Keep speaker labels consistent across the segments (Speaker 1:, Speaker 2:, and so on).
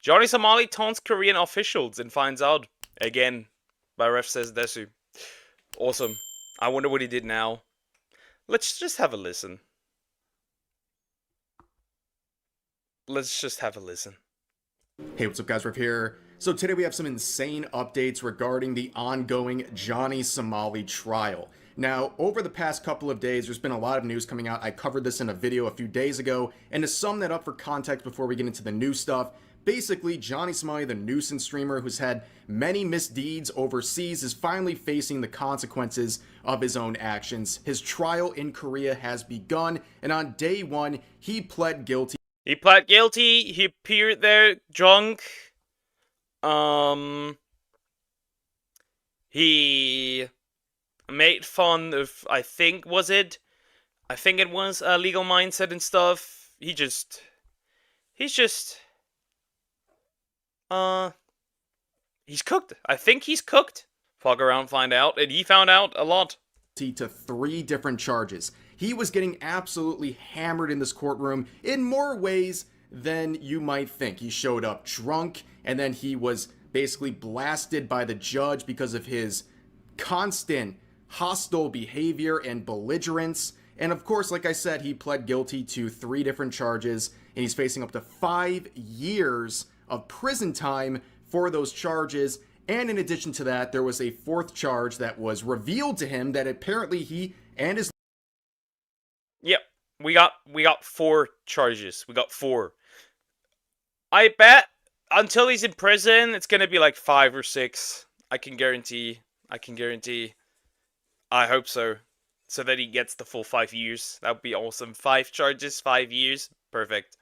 Speaker 1: Johnny Somali taunts Korean officials and finds out again by ref says Desu. Awesome. I wonder what he did now. Let's just have a listen. Let's just have a listen.
Speaker 2: Hey, what's up guys, Riff here. So today we have some insane updates regarding the ongoing Johnny Somali trial. Now, over the past couple of days, there's been a lot of news coming out. I covered this in a video a few days ago, and to sum that up for context before we get into the new stuff, basically Johnny Somali, the nuisance streamer who's had many misdeeds overseas, is finally facing the consequences of his own actions. His trial in Korea has begun, and on day one, he pled guilty.
Speaker 1: He pled guilty. He appeared there drunk. He made fun of, I think it was legal mindset and stuff. He's just, he's cooked. I think he's cooked. Fuck around, find out, and he found out a lot.
Speaker 2: To 3 different charges. He was getting absolutely hammered in this courtroom in more ways than you might think. He showed up drunk, and then he was basically blasted by the judge because of his constant hostile behavior and belligerence. And of course, like I said, he pled guilty to 3 different charges, and he's facing up to 5 years of prison time for those charges. And in addition to that, there was a 4th charge that was revealed to him that apparently he and his...
Speaker 1: Yep, we got 4 charges. We got 4. I bet until he's in prison, it's gonna be like 5 or 6. I can guarantee. I hope so. So that he gets the full 5 years. That would be awesome. 5 charges, 5 years. Perfect.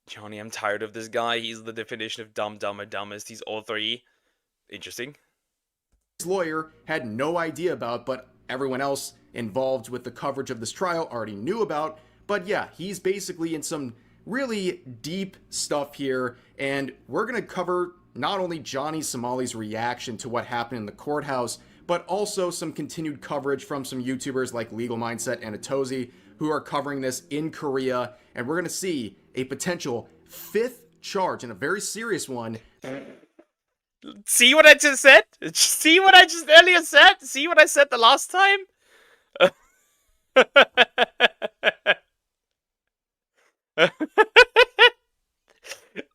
Speaker 1: Johnny, I'm tired of this guy. He's the definition of dumb, dumber, dumbest. He's all 3. Interesting.
Speaker 2: His lawyer had no idea about, but everyone else involved with the coverage of this trial already knew about. But yeah, he's basically in some really deep stuff here, and we're going to cover not only Johnny Somali's reaction to what happened in the courthouse, but also some continued coverage from some YouTubers like Legal Mindset and Atozi who are covering this in Korea, and we're going to see a potential 5th charge, and a very serious one.
Speaker 1: See what I just said? See what I just earlier said? See what I said the last time?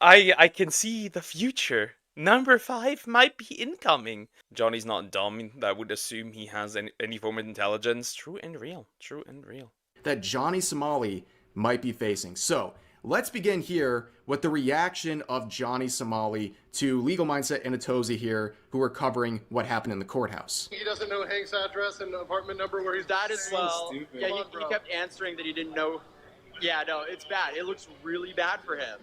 Speaker 1: I can see the future. Number 5 might be incoming. Johnny's not dumb. I would assume he has any form of intelligence. True and real. True and real.
Speaker 2: That Johnny Somali might be facing. So, let's begin here with the reaction of Johnny Somali to Legal Mindset and Atozi here, who are covering what happened in the courthouse.
Speaker 3: He doesn't know Hank's address and apartment number where he's...
Speaker 4: That is well.
Speaker 3: Stupid.
Speaker 4: Yeah, he kept answering that he didn't know. Yeah, no, it's bad. It looks really bad for him.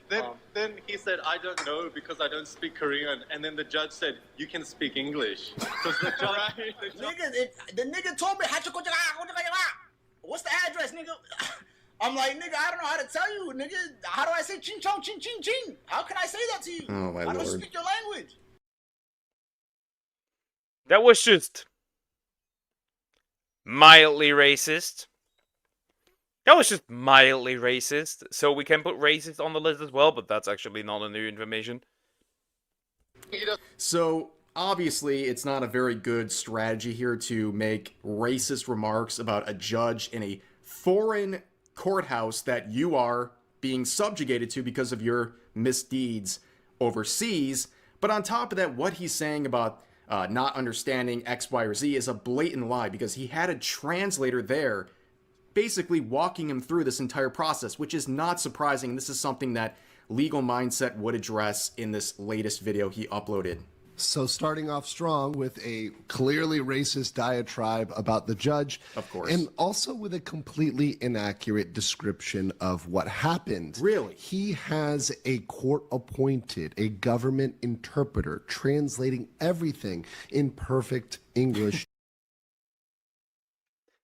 Speaker 3: Then he said, I don't know because I don't speak Korean. And then the judge said, you can speak English. Because the judge...
Speaker 4: Right.
Speaker 5: The nigga told me, what's the address, nigga? I'm like, nigga, I don't know how to tell you, nigga. How do I say ching chong ching ching ching? How can I say that to you?
Speaker 2: Oh my
Speaker 5: I don't
Speaker 2: lord.
Speaker 5: speak your language.
Speaker 1: That was just mildly racist. That was just mildly racist. So we can put racist on the list as well, but that's actually not a new information.
Speaker 2: So, obviously, it's not a very good strategy here to make racist remarks about a judge in a foreign courthouse that you are being subjugated to because of your misdeeds overseas. But on top of that, what he's saying about not understanding X, Y, or Z is a blatant lie, because he had a translator there basically walking him through this entire process, which is not surprising. This is something that Legal Mindset would address in this latest video he uploaded.
Speaker 6: So starting off strong with a clearly racist diatribe about the judge.
Speaker 2: Of course.
Speaker 6: And also with a completely inaccurate description of what happened.
Speaker 2: Really?
Speaker 6: He has a court-appointed, a government interpreter, translating everything in perfect English.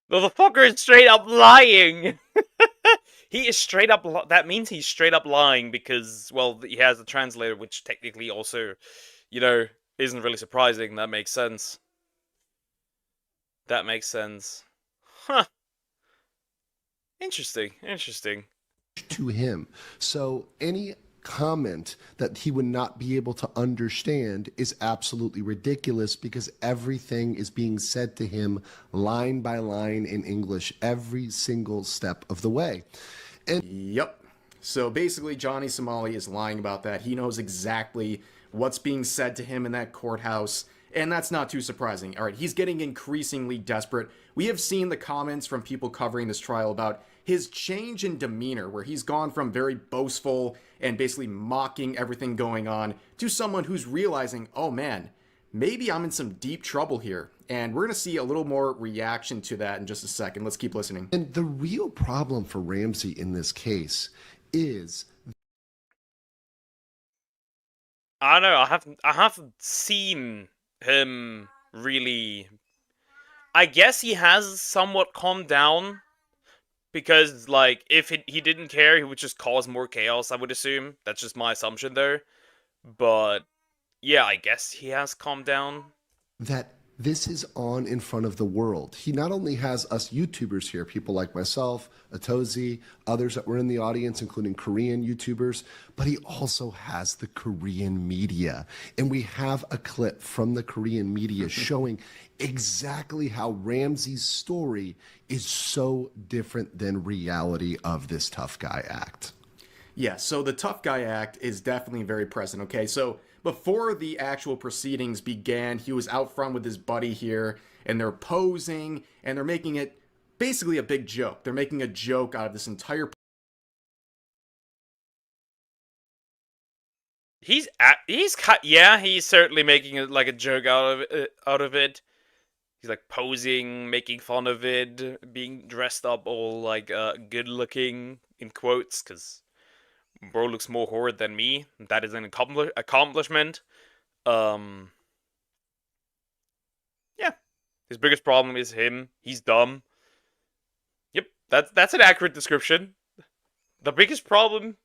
Speaker 1: The fucker is straight up lying. He is straight up... That means he's straight up lying because, well, he has a translator, which technically also, you know, isn't really surprising. That makes sense. That makes sense. Huh. Interesting. Interesting.
Speaker 6: To him. So any comment that he would not be able to understand is absolutely ridiculous, because everything is being said to him line by line in English every single step of the way.
Speaker 2: Yep. So basically, Johnny Somali is lying about that. He knows exactly what's being said to him in that courthouse, and that's not too surprising. All right, he's getting increasingly desperate. We have seen the comments from people covering this trial about his change in demeanor, where he's gone from very boastful and basically mocking everything going on to someone who's realizing, oh man, maybe I'm in some deep trouble here. And we're going to see a little more reaction to that in just a second. Let's keep listening.
Speaker 6: And the real problem for Ramsey in this case is,
Speaker 1: I don't know. I haven't seen him really. I guess he has somewhat calmed down, because like if he didn't care, he would just cause more chaos. I would assume that's just my assumption there. But yeah, I guess he has calmed down.
Speaker 6: that this is on in front of the world. He not only has us YouTubers here, people like myself, Atozi, others that were in the audience, including Korean YouTubers, but he also has the Korean media. And we have a clip from the Korean media showing exactly how Ramsey's story is so different than reality of this tough guy act.
Speaker 2: Yeah, so the tough guy act is definitely very present, okay? So before the actual proceedings began, he was out front with his buddy here, and they're posing, and they're making it basically a big joke. They're making a joke out of this entire...
Speaker 1: He's certainly making it like a joke out of it. He's like posing, making fun of it, being dressed up all like good looking in quotes, because bro looks more horrid than me. That is an accomplishment. Yeah. His biggest problem is him. He's dumb. Yep, that's an accurate description. The biggest problem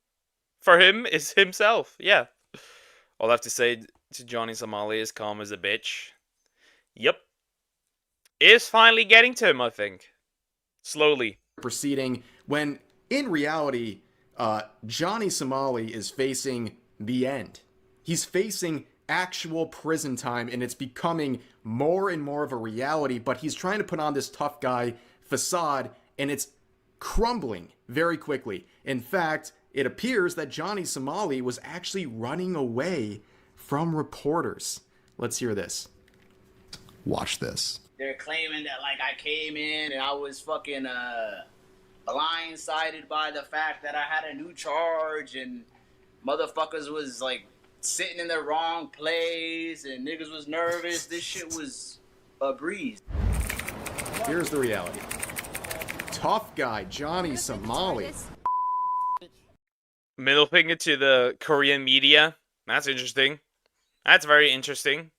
Speaker 1: for him is himself. Yeah. All I have to say to Johnny Somali is calm as a bitch. Yep. Is finally getting to him, I think. Slowly.
Speaker 2: Proceeding, when in reality, Johnny Somali is facing the end. He's facing actual prison time, and it's becoming more and more of a reality, but he's trying to put on this tough guy facade, and it's crumbling very quickly. In fact, it appears that Johnny Somali was actually running away from reporters. Let's hear this.
Speaker 6: Watch this.
Speaker 5: They're claiming that like I came in and I was fucking blindsided by the fact that I had a new charge and motherfuckers was like sitting in the wrong place and niggas was nervous. This shit was a breeze.
Speaker 2: Here's the reality. Tough guy Johnny Somali.
Speaker 1: Middle finger to the Korean media. That's interesting. That's very interesting.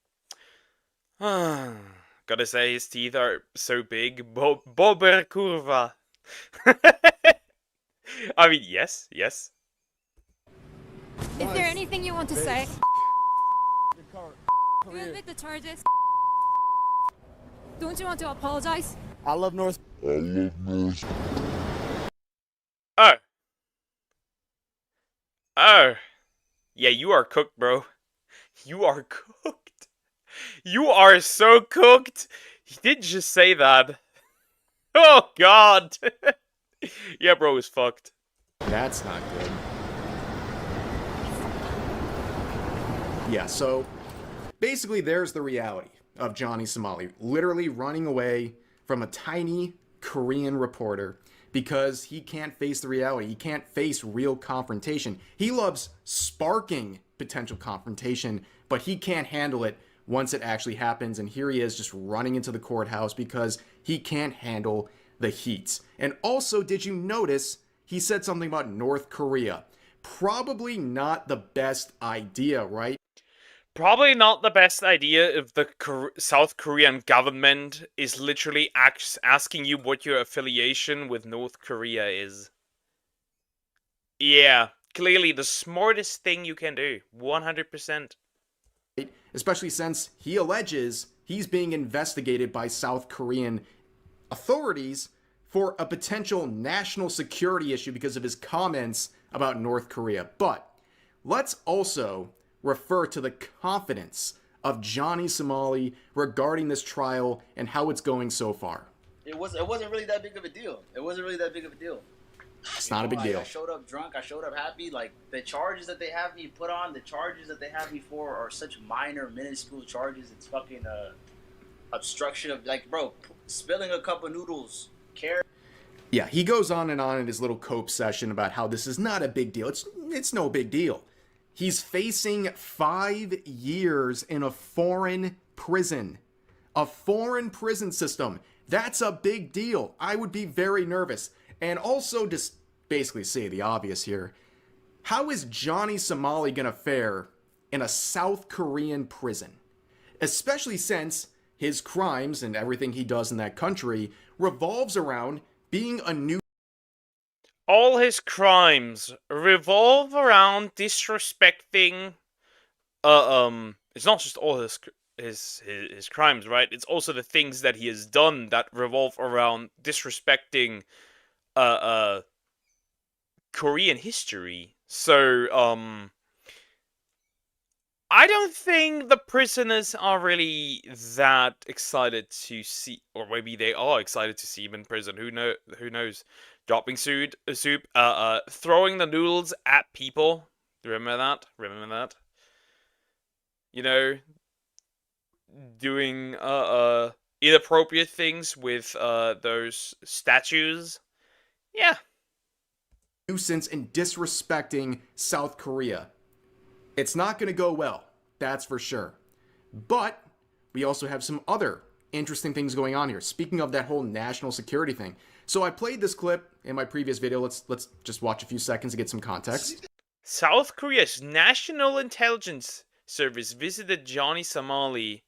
Speaker 1: Gotta say, his teeth are so big. Bober curva. I mean, yes.
Speaker 7: Is there anything you want to say? You admit the charges? Don't you want to apologize?
Speaker 8: I love North.
Speaker 1: Oh. Yeah, you are cooked, bro. You are cooked. You are so cooked. He didn't just say that. Oh, God. Yeah, bro is fucked.
Speaker 2: That's not good. Yeah, so basically there's the reality of Johnny Somali literally running away from a tiny Korean reporter because he can't face the reality. He can't face real confrontation. He loves sparking potential confrontation, but he can't handle it once it actually happens. And here he is just running into the courthouse because he can't handle the heat. And also, did you notice he said something about North Korea? Probably not the best idea, right?
Speaker 1: Probably not the best idea if the South Korean government is literally asking you what your affiliation with North Korea is. Yeah, clearly the smartest thing you can do. 100%.
Speaker 2: Especially since he alleges he's being investigated by South Korean authorities for a potential national security issue because of his comments about North Korea. But let's also refer to the confidence of Johnny Somali regarding this trial and how it's going so far.
Speaker 5: It wasn't really that big of a deal. It wasn't really that big of a deal.
Speaker 2: It's not a big deal.
Speaker 5: I showed up drunk. I showed up happy. Like, the charges that they have me put on, the charges that they have me for are such minor, minuscule charges. It's fucking obstruction of, like, bro, spilling a cup of noodles.
Speaker 2: Yeah, he goes on in his little cope session about how this is not a big deal. It's no big deal. He's facing 5 years in a foreign prison. A foreign prison system. That's a big deal. I would be very nervous. And also, just basically say the obvious here. How is Johnny Somali gonna fare in a South Korean prison? Especially since his crimes and everything he does in that country revolves around being a new.
Speaker 1: All his crimes revolve around disrespecting. It's not just all his crimes, right? It's also the things that he has done that revolve around disrespecting Korean history. So I don't think the prisoners are really that excited to see, or maybe they are excited to see him in prison. Who knows? Dropping soup, throwing the noodles at people. Remember that? You know, doing inappropriate things with those statues. Yeah.
Speaker 2: Nuisance and disrespecting South Korea. It's not going to go well, that's for sure. But we also have some other interesting things going on here. Speaking of that whole national security thing. So I played this clip in my previous video. Let's just watch a few seconds to get some context.
Speaker 1: South Korea's National Intelligence Service visited Johnny Somali,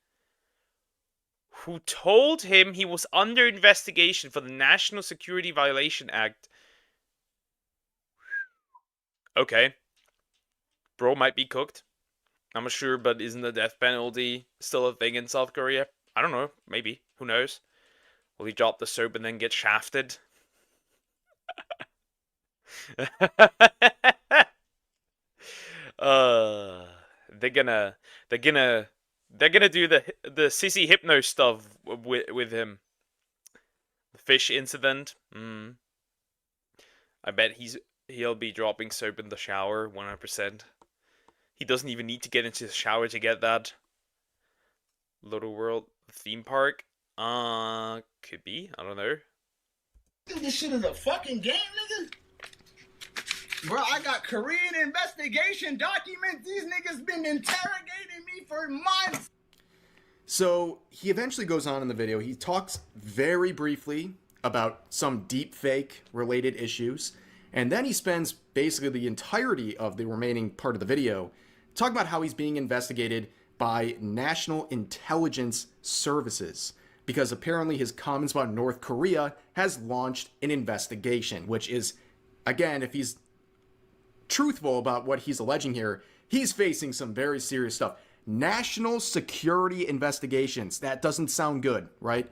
Speaker 1: who told him he was under investigation for the National Security Violation Act. Okay. Bro might be cooked. I'm not sure, but isn't the death penalty still a thing in South Korea? I don't know. Maybe. Who knows? Will he drop the soap and then get shafted? They're gonna do the sissy hypno stuff with him. The fish incident. I bet he'll be dropping soap in the shower 100%. He doesn't even need to get into the shower to get that. Little World theme park. Could be. I don't know.
Speaker 5: Think this shit is a fucking game, nigga? Bro, I got Korean investigation documents. These niggas been interrogating me for months.
Speaker 2: So he eventually goes on in the video. He talks very briefly about some deepfake related issues. And then he spends basically the entirety of the remaining part of the video talking about how he's being investigated by National Intelligence Services. Because apparently his comments about North Korea has launched an investigation, which is, again, if he's truthful about what he's alleging here, he's facing some very serious stuff. National security investigations. That doesn't sound good, right?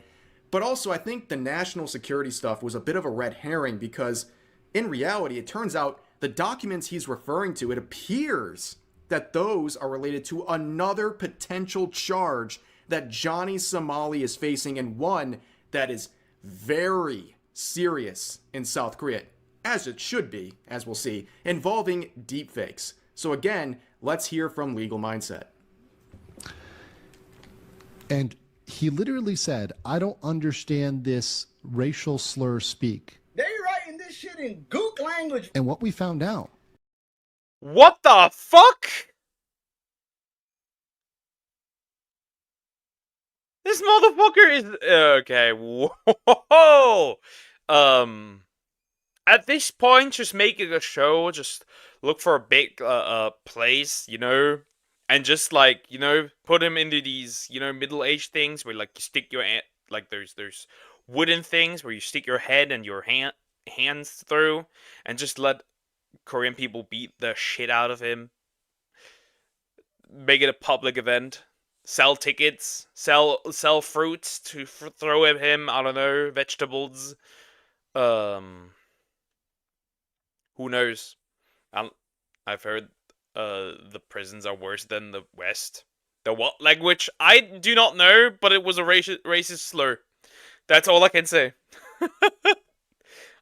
Speaker 2: But also, I think the national security stuff was a bit of a red herring because in reality, it turns out the documents he's referring to, it appears that those are related to another potential charge that Johnny Somali is facing, and one that is very serious in South Korea, as it should be, as we'll see, involving deepfakes. So again, let's hear from Legal Mindset.
Speaker 6: And he literally said, I don't understand this racial slur speak.
Speaker 5: They writing this shit in gook language.
Speaker 6: And what we found out.
Speaker 1: What the fuck? This motherfucker is okay. Whoa. At this point, just making a show, just look for a big place, you know, and just like, you know, put him into these, you know, middle-aged things where like you stick your like there's wooden things where you stick your head and your hands through, and just let Korean people beat the shit out of him. Make it a public event. Sell tickets, sell fruits to throw at him. I don't know, vegetables. Who knows? I've heard the prisons are worse than the West. The what language? I do not know, but it was a racist slur. That's all I can say.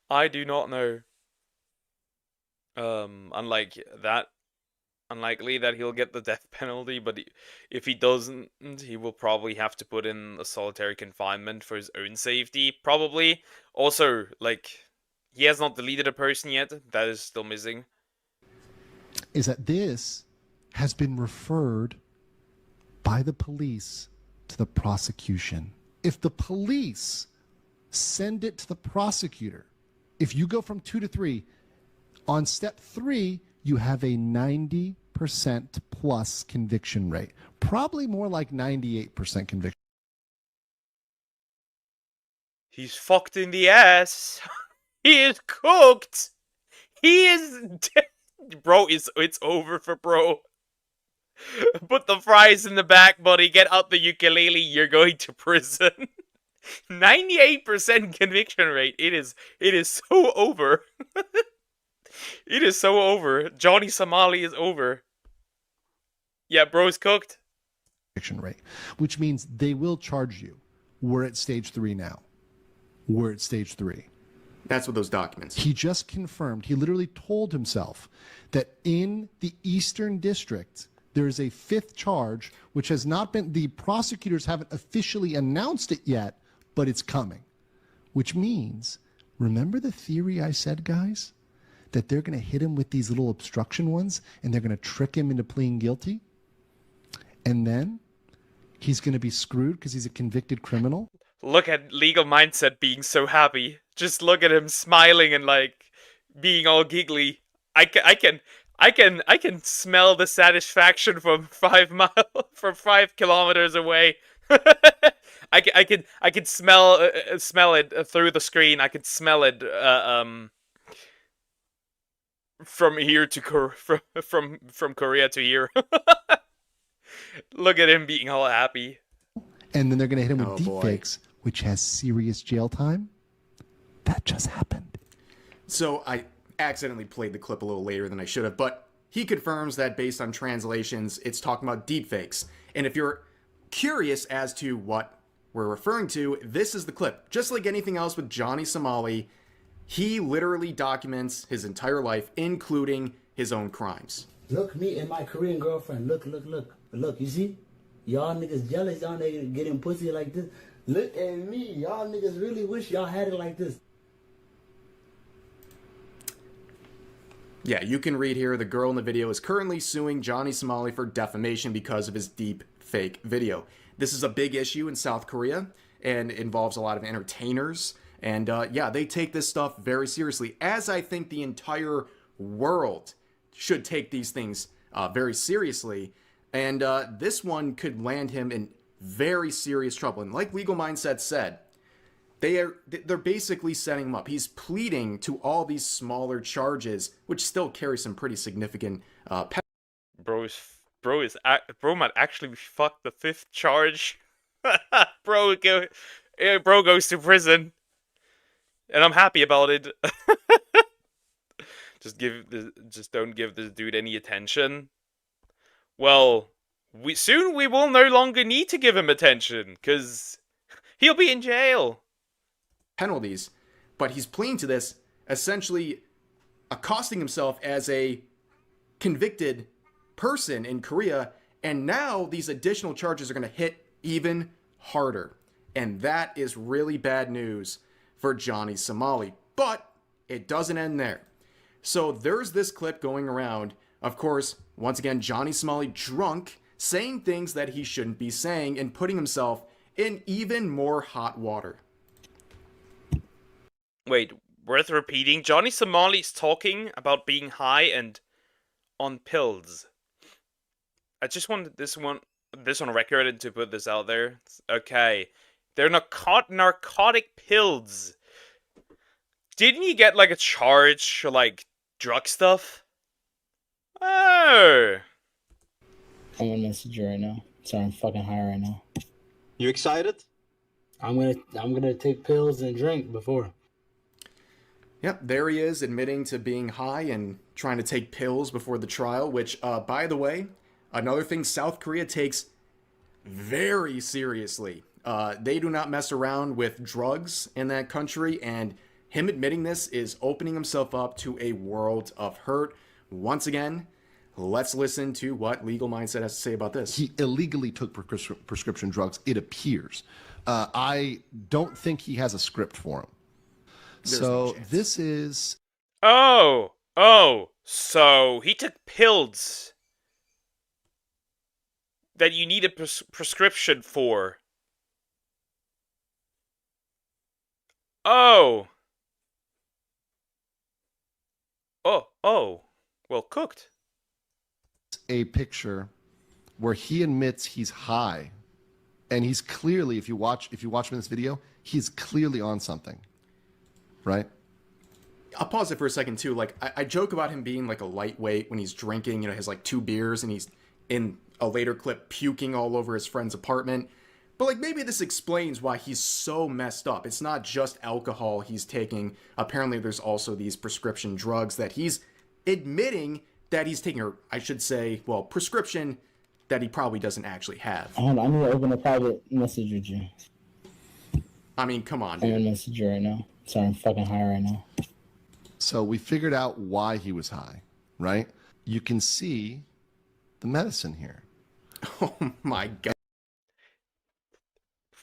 Speaker 1: I do not know. Unlike that, unlikely that he'll get the death penalty, but if he doesn't, he will probably have to put in a solitary confinement for his own safety, probably. Also, like, he has not deleted a person yet. That is still missing.
Speaker 6: Is that this has been referred by the police to the prosecution. If the police send it to the prosecutor, if you go from 2 to 3, on step 3, you have a 90% plus conviction rate. Probably more like 98% conviction.
Speaker 1: He's fucked in the ass. He is cooked. He is dead. Bro, it's over for bro. Put the fries in the back, buddy. Get out the ukulele. You're going to prison. 98% conviction rate. It is so over. It is so over. Johnny Somali is over. Yeah, bro's cooked.
Speaker 6: Conviction rate, which means they will charge you. We're at stage 3 now. We're at stage 3.
Speaker 2: That's what those documents.
Speaker 6: He just confirmed, he literally told himself that in the Eastern District, there is a 5th charge, which has not been, the prosecutors haven't officially announced it yet, but it's coming. Which means, remember the theory I said, guys? That they're going to hit him with these little obstruction ones, and they're going to trick him into pleading guilty? And then, he's going to be screwed because he's a convicted criminal?
Speaker 1: Look at Legal Mindset being so happy. Just look at him smiling and like being all giggly. I can smell the satisfaction from 5 kilometers away. I can smell it through the screen. I can smell it from here to from Korea to here. Look at him being all happy.
Speaker 6: And then they're going to hit him with
Speaker 2: Oh,
Speaker 6: deepfakes, which has serious jail time. That just happened.
Speaker 2: So I accidentally played the clip a little later than I should have, but he confirms that based on translations, it's talking about deepfakes. And if you're curious as to what we're referring to, this is the clip. Just like anything else with Johnny Somali, he literally documents his entire life, including his own crimes.
Speaker 8: Look, me and my Korean girlfriend. Look, you see? Y'all niggas jealous, y'all niggas getting pussy like this. Look at me, y'all niggas really wish y'all had it like this.
Speaker 2: Yeah, you can read here, the girl in the video is currently suing Johnny Somali for defamation because of his deep fake video. This is a big issue in South Korea and involves a lot of entertainers. And yeah, they take this stuff very seriously, as I think the entire world should take these things very seriously. And this one could land him in very serious trouble. And like Legal Mindset said, they're basically setting him up. He's pleading to all these smaller charges, which still carry some pretty significant
Speaker 1: Bro might actually fuck the 5th charge. Bro goes to prison, and I'm happy about it. Just don't give this dude any attention. Well, soon we will no longer need to give him attention, because he'll be in jail.
Speaker 2: penalties, but he's pleading to this, essentially accosting himself as a convicted person in Korea, and now these additional charges are going to hit even harder. And that is really bad news for Johnny Somali. But it doesn't end there. So there's this clip going around. Of course, once again, Johnny Somali drunk, saying things that he shouldn't be saying and putting himself in even more hot water.
Speaker 1: Wait, worth repeating? Johnny Somali's talking about being high and on pills. I just wanted this on record and to put this out there. Okay. They're narcotic pills. Didn't you get like a charge for like drug stuff? Oh.
Speaker 9: I'm gonna message you right now. Sorry, I'm fucking high right now.
Speaker 3: You excited?
Speaker 9: I'm gonna take pills and drink before.
Speaker 2: Yep, there he is admitting to being high and trying to take pills before the trial, which, by the way, another thing South Korea takes very seriously. They do not mess around with drugs in that country, and him admitting this is opening himself up to a world of hurt. Once again, let's listen to what Legal Mindset has to say about this.
Speaker 6: He illegally took prescription drugs, it appears. I don't think he has a script for him.
Speaker 2: There's
Speaker 6: so
Speaker 2: no chance.
Speaker 6: this is...
Speaker 1: Oh, so he took pills that you need a prescription for. Oh, well cooked.
Speaker 6: A picture where he admits he's high, and he's clearly, if you watch him in this video, he's clearly on something, right?
Speaker 2: I'll pause it for a second too. Like, I joke about him being like a lightweight when he's drinking, you know, has like 2 beers and he's in a later clip puking all over his friend's apartment. But like, maybe this explains why he's so messed up. It's not just alcohol he's taking. Apparently there's also these prescription drugs that he's admitting that he's taking, or I should say, well, prescription that he probably doesn't actually have.
Speaker 9: Hold on, I'm gonna open a private message with you.
Speaker 2: I mean, come on,
Speaker 9: I'm
Speaker 2: dude.
Speaker 9: gonna message you right now. Sorry, I'm fucking high right now.
Speaker 6: So we figured out why he was high, right? You can see the medicine here.
Speaker 2: Oh my god.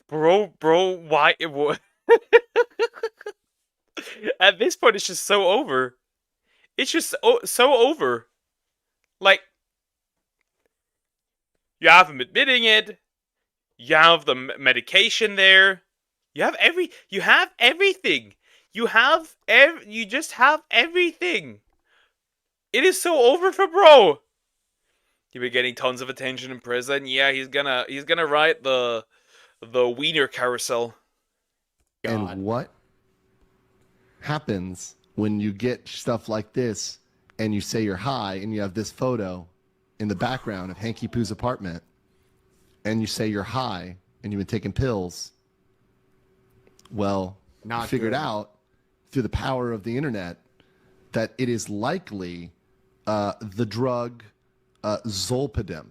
Speaker 1: Bro, why it was... At this point, it's just so over. It's just so over. Like, you have him admitting it. You have the medication there. You have everything. You just have everything. It is so over for bro. He'll be getting tons of attention in prison. Yeah, he's gonna ride the wiener carousel.
Speaker 2: God.
Speaker 6: And what happens when you get stuff like this and you say you're high and you have this photo in the background of Hanky Poo's apartment and you say you're high and you've been taking pills? Well,
Speaker 2: Not
Speaker 6: you figured
Speaker 2: good.
Speaker 6: out through the power of the internet that it is likely the drug Zolpidem,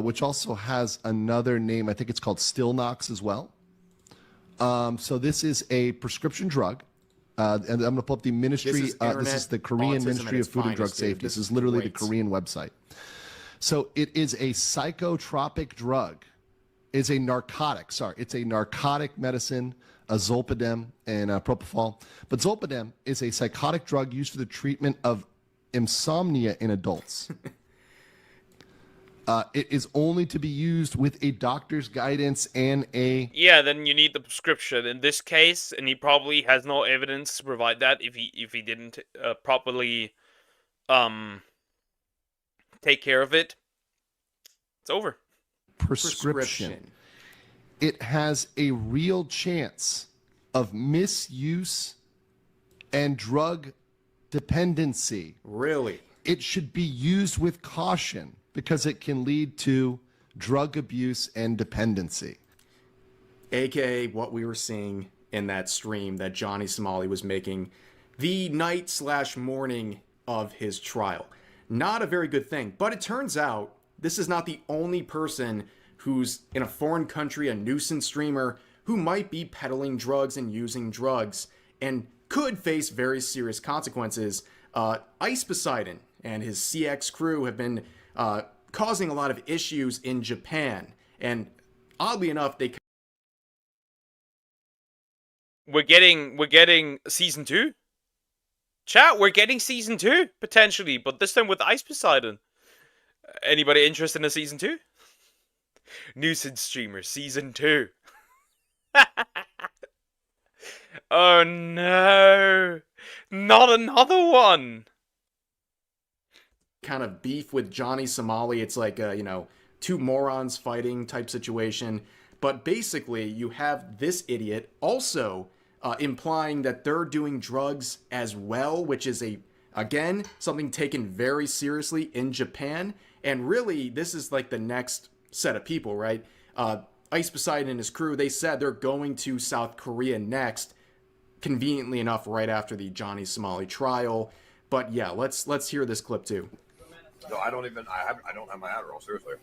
Speaker 6: which also has another name. I think it's called Stilnox as well. So this is a prescription drug. And I'm going to pull up the ministry.
Speaker 2: This is
Speaker 6: the Korean
Speaker 2: autism
Speaker 6: Ministry
Speaker 2: at
Speaker 6: of
Speaker 2: its
Speaker 6: Food and Drug
Speaker 2: finest, dude.
Speaker 6: Safety.
Speaker 2: This
Speaker 6: This
Speaker 2: is
Speaker 6: is literally the
Speaker 2: great.
Speaker 6: Korean website. So it is a psychotropic drug. It's a narcotic. Sorry, it's a narcotic medicine, a Zolpidem and propofol. But Zolpidem is a psychotic drug used for the treatment of insomnia in adults. It is only to be used with a doctor's guidance and a...
Speaker 1: Yeah, then you need the prescription. In this case, and he probably has no evidence to provide that if he didn't properly take care of it. It's over.
Speaker 6: prescription. It has a real chance of misuse and drug dependency.
Speaker 2: Really?
Speaker 6: It should be used with caution because it can lead to drug abuse and dependency.
Speaker 2: AKA what we were seeing in that stream that Johnny Somali was making the night/morning of his trial. Not a very good thing, but it turns out this is not the only person who's in a foreign country, a nuisance streamer, who might be peddling drugs and using drugs and could face very serious consequences. Ice Poseidon and his CX crew have been causing a lot of issues in Japan, and oddly enough, they...
Speaker 1: We're getting season 2. Chat, we're getting season 2 potentially, but this time with Ice Poseidon. Anybody interested in a season 2? Nuisance streamer season 2. Oh no, not another one.
Speaker 2: kind of beef with Johnny Somali. It's like two morons fighting type situation. But basically, you have this idiot also implying that they're doing drugs as well, which is again something taken very seriously in Japan. And really, this is like the next set of people, right? Ice Poseidon and his crew, they said they're going to South Korea next. conveniently enough right after the Johnny Somali trial. But yeah, let's hear this clip too.
Speaker 10: No, I don't have my Adderall, seriously.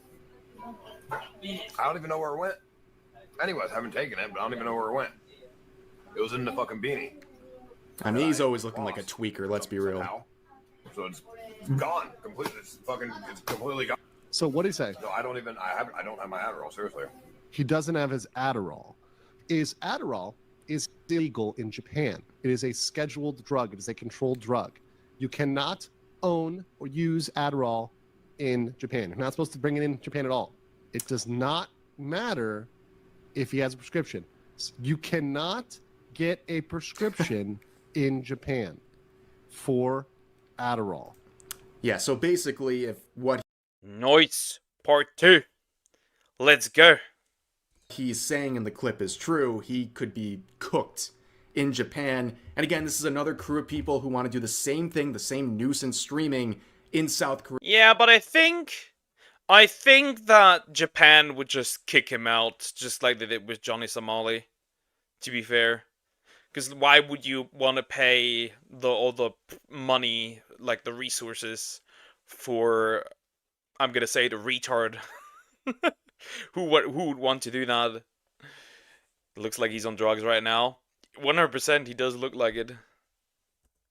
Speaker 10: I don't even know where it went. Anyways, I haven't taken it, but I don't even know where it went. It was in the fucking beanie.
Speaker 2: I mean, he's always looking like a tweaker, let's be real.
Speaker 10: So it's gone completely. It's completely gone.
Speaker 6: So what did he say?
Speaker 10: No, I don't have my Adderall, seriously.
Speaker 6: He doesn't have his Adderall. Adderall is illegal in Japan. It is a scheduled drug. It is a controlled drug. You cannot own or use Adderall in Japan. You're not supposed to bring it in Japan at all. It does not matter if he has a prescription. You cannot get a prescription in Japan for Adderall.
Speaker 2: Yeah, so basically, if what
Speaker 1: Nice. Part 2. Let's go.
Speaker 2: he's saying in the clip is true, he could be cooked in Japan. And again, this is another crew of people who want to do the same thing, the same nuisance streaming in South Korea.
Speaker 1: Yeah, but I think that Japan would just kick him out, just like they did with Johnny Somali, to be fair. Because why would you want to pay all the money, like the resources, for, I'm gonna say, the retard? Who would want to do that? It looks like he's on drugs right now. 100% he does look like it.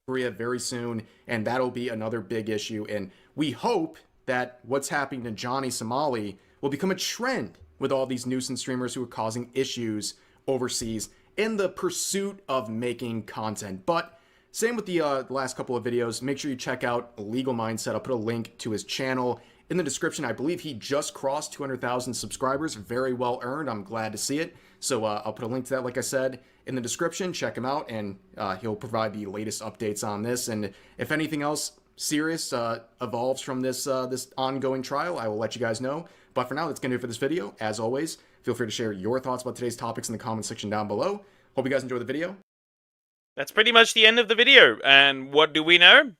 Speaker 2: Korea very soon, and that'll be another big issue. And we hope that what's happening to Johnny Somali will become a trend with all these nuisance streamers who are causing issues overseas in the pursuit of making content. But same with the last couple of videos. Make sure you check out Illegal Mindset. I'll put a link to his channel in the description. I believe he just crossed 200,000 subscribers. Very well earned. I'm glad to see it. So I'll put a link to that, like I said, in the description. Check him out, and he'll provide the latest updates on this. And if anything else serious evolves from this ongoing trial, I will let you guys know. But for now, that's going to do it for this video. As always, feel free to share your thoughts about today's topics in the comment section down below. Hope you guys enjoyed the video.
Speaker 1: That's pretty much the end of the video. And what do we know?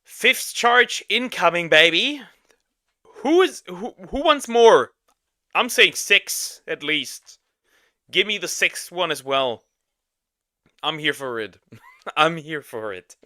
Speaker 1: 5th charge incoming, baby. Who wants more? I'm saying 6 at least. Give me the 6th one as well. I'm here for it. I'm here for it.